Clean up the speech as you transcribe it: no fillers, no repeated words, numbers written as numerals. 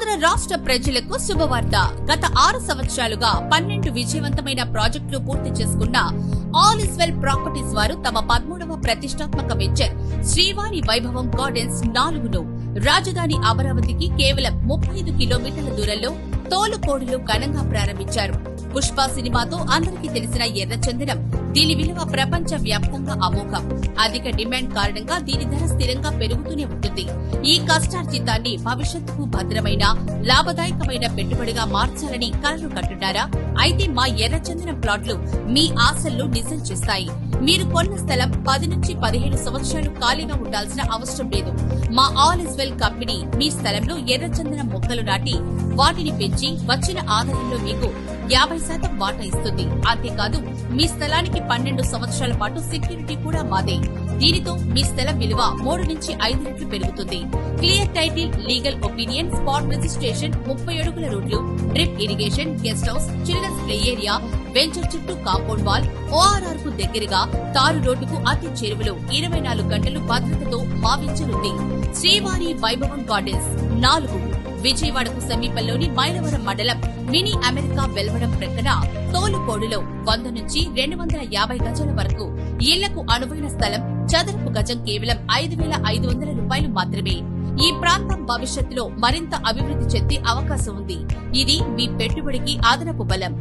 ఆంధ్ర రాష్ట్ర ప్రజలకు శుభవార్త. గత 6 సంవత్సరాలుగా 12 విజయవంతమైన ప్రాజెక్టులు పూర్తి చేసుకున్న ఆల్ ఇస్ వెల్ ప్రాపర్టీస్ వారు తమ 13వ ప్రతిష్టాత్మక వెంచర్ శ్రీవాణి వైభవం గార్డెన్స్ 4ను రాజధాని అమరావతికి కేవలం 35 కిలోమీటర్ల దూరంలో తోలుకోడులో ఘనంగా ప్రారంభించారు. పుష్ప సినిమాతో అందరికీ తెలిసిన ఎర్రచందనం దీని విలువ ప్రపంచ వ్యాప్తంగా అమోఘం. అధిక డిమాండ్ కారణంగా దీని ధర స్థిరంగా పెరుగుతూనే ఉంటుంది. ఈ కష్టార్జితాన్ని భవిష్యత్తుకు భద్రమైన లాభదాయకమైన పెట్టుబడిగా మార్చాలని కలలు కంటున్నారా? అయితే మా ఎర్రచందనం ప్లాట్లు మీ ఆశల్లో నిజం చేస్తాయి. మీరు కొన్న స్థలం 10 నుంచి 15 సంవత్సరాలు ఖాళీగా ఉండాల్సిన అవసరం లేదు. మా ఆల్ ఇస్ వెల్ కంపెనీ మీ స్థలంలో ఎర్రచందనం మొక్కలు నాటి వాటిని పెంచి వచ్చిన ఆదాయంలో మీకు 50% వాటా ఇస్తుంది. అంతేకాదు మీ స్థలానికి 12 సంవత్సరాల పాటు సెక్యూరిటీ కూడా మాదే. దీనితో మీ స్థలం విలువ 3 నుంచి 5 రెట్లు పెరుగుతుంది. Clear title, legal opinion, spot registration, 30 అడుగుల రోడ్లు, drip irrigation, guest house, children's play area, venture చుట్టూ కాంపౌండ్ వాల్, ఓఆర్ఆర్ కు దగ్గరగా తారు రోడ్డుకు అతి చేరువలో 24 గంటలు భద్రతతో మా వెంచర్ ఉంది. శ్రీవాణి వైభవం గార్డెన్స్ 4 విజయవాడకు సమీపంలోని మైలవరం మండలం మినీ అమెరికా వెల్వడం ప్రక్కన తోలుకోడులో 100 నుంచి 250 గజాల వరకు ఇళ్లకు అనువైన స్థలం. చదరపు గజం కేవలం 5,500 రూపాయలు మాత్రమే. ఈ ప్రాంతం భవిష్యత్తులో మరింత అభివృద్ధి చెందే అవకాశం ఉంది. ఇది మీ పెట్టుబడికి అదనపు బలం.